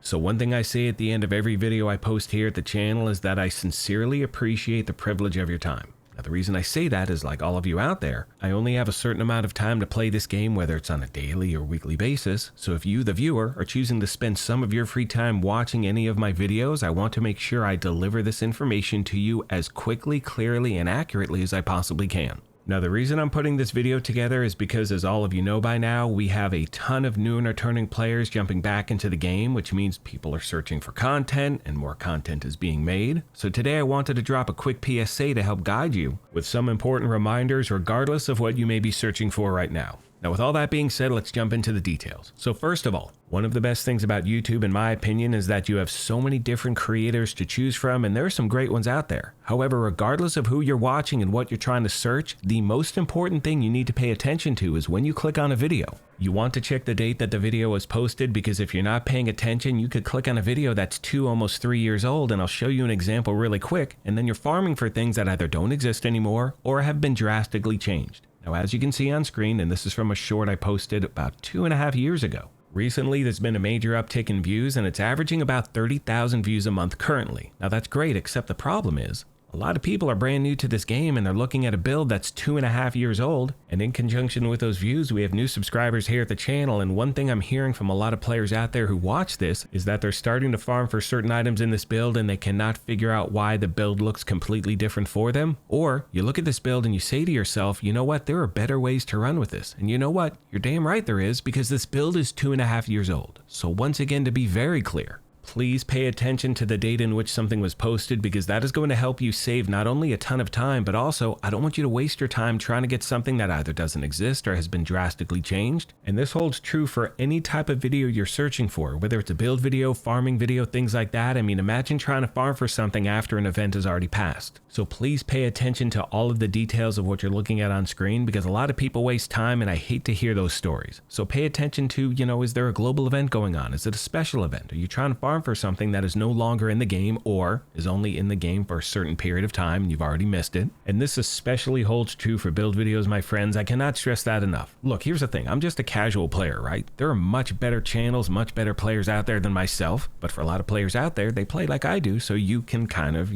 So one thing I say at the end of every video I post here at the channel is that I sincerely appreciate the privilege of your time. Now, the reason I say that is, like all of you out there, I only have a certain amount of time to play this game, whether it's on a daily or weekly basis. So if you, the viewer, are choosing to spend some of your free time watching any of my videos, I want to make sure I deliver this information to you as quickly, clearly, and accurately as I possibly can. Now, the reason I'm putting this video together is because, as all of you know by now, we have a ton of new and returning players jumping back into the game, which means people are searching for content and more content is being made. So today I wanted to drop a quick PSA to help guide you with some important reminders regardless of what you may be searching for right now. Now, with all that being said, let's jump into the details. So first of all, one of the best things about YouTube, in my opinion, is that you have so many different creators to choose from, and there are some great ones out there. However, regardless of who you're watching and what you're trying to search, the most important thing you need to pay attention to is when you click on a video. You want to check the date that the video was posted, because if you're not paying attention, you could click on a video that's 2, almost 3 years old, and I'll show you an example really quick, and then you're farming for things that either don't exist anymore or have been drastically changed. Now, as you can see on screen, and this is from a short I posted about 2.5 years ago, recently there's been a major uptick in views, and it's averaging about 30,000 views a month currently. Now that's great, except the problem is, a lot of people are brand new to this game and they're looking at a build that's 2.5 years old, and in conjunction with those views, we have new subscribers here at the channel, and one thing I'm hearing from a lot of players out there who watch this is that they're starting to farm for certain items in this build and they cannot figure out why the build looks completely different for them. Or you look at this build and you say to yourself, you know what, there are better ways to run with this. And you know what, you're damn right there is, because this build is 2.5 years old. So once again, to be very clear, please pay attention to the date in which something was posted, because that is going to help you save not only a ton of time, but also I don't want you to waste your time trying to get something that either doesn't exist or has been drastically changed. And this holds true for any type of video you're searching for, whether it's a build video, farming video, things like that. I mean, imagine trying to farm for something after an event has already passed. So please pay attention to all of the details of what you're looking at on screen, because a lot of people waste time and I hate to hear those stories. So pay attention to, is there a global event going on? Is it a special event? Are you trying to farm for something that is no longer in the game or is only in the game for a certain period of time and you've already missed it? And this especially holds true for build videos, my friends. I cannot stress that enough. Look, here's the thing. I'm just a casual player, right? There are much better channels, much better players out there than myself, but for a lot of players out there, they play like I do, so you can kind of,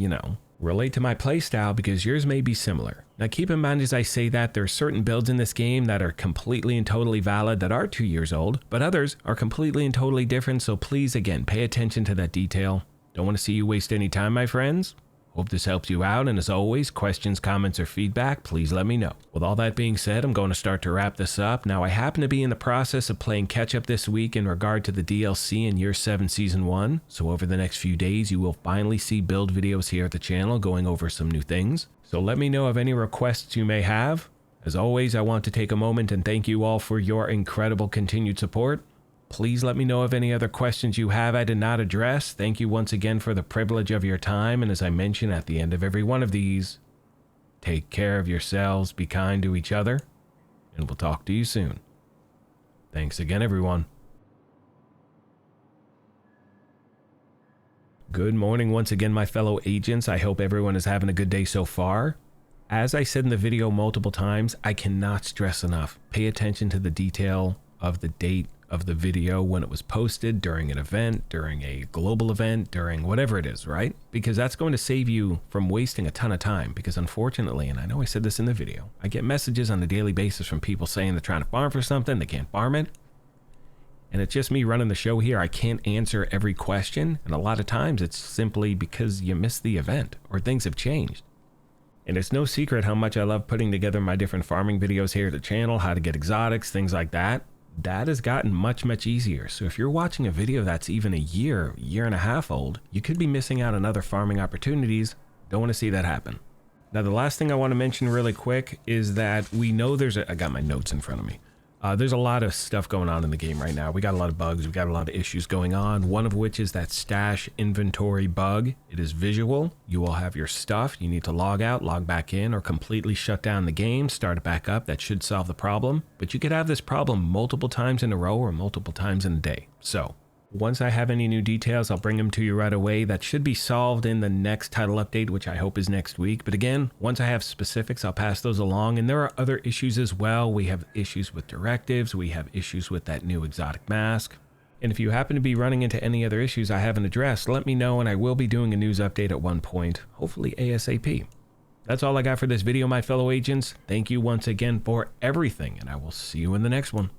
relate to my playstyle because yours may be similar. Now keep in mind as I say that there are certain builds in this game that are completely and totally valid that are 2 years old, but others are completely and totally different, so please again pay attention to that detail. Don't want to see you waste any time, my friends. Hope this helps you out, and as always, questions, comments, or feedback, please let me know. With all that being said, I'm going to start to wrap this up. Now, I happen to be in the process of playing catch-up this week in regard to the DLC in Year 7 Season 1, so over the next few days, you will finally see build videos here at the channel going over some new things. So let me know of any requests you may have. As always, I want to take a moment and thank you all for your incredible continued support. Please let me know of any other questions you have I did not address. Thank you once again for the privilege of your time. And as I mention at the end of every one of these, take care of yourselves, be kind to each other, and we'll talk to you soon. Thanks again, everyone. Good morning once again, my fellow agents. I hope everyone is having a good day so far. As I said in the video multiple times, I cannot stress enough. Pay attention to the detail of the date of the video when it was posted, during an event, during a global event, during whatever it is, right? Because that's going to save you from wasting a ton of time. Because unfortunately, and I know I said this in the video, I get messages on a daily basis from people saying they're trying to farm for something, they can't farm it. And it's just me running the show here. I can't answer every question. And a lot of times it's simply because you missed the event or things have changed. And it's no secret how much I love putting together my different farming videos here at the channel, how to get exotics, things like that. That has gotten much easier. So if you're watching a video that's even a year and a half old, you could be missing out on other farming opportunities. Don't want to see that happen. Now, the last thing I want to mention really quick is that we know I got my notes in front of me. There's a lot of stuff going on in the game right now. We got a lot of bugs. We got a lot of issues going on. One of which is that stash inventory bug. It is visual. You will have your stuff. You need to log out, log back in, or completely shut down the game, start it back up. That should solve the problem. But you could have this problem multiple times in a row or multiple times in a day. So once I have any new details, I'll bring them to you right away. That should be solved in the next title update, which I hope is next week. But again, once I have specifics, I'll pass those along. And there are other issues as well. We have issues with directives. We have issues with that new exotic mask. And if you happen to be running into any other issues I haven't addressed, let me know and I will be doing a news update at one point, hopefully ASAP. That's all I got for this video, my fellow agents. Thank you once again for everything, and I will see you in the next one.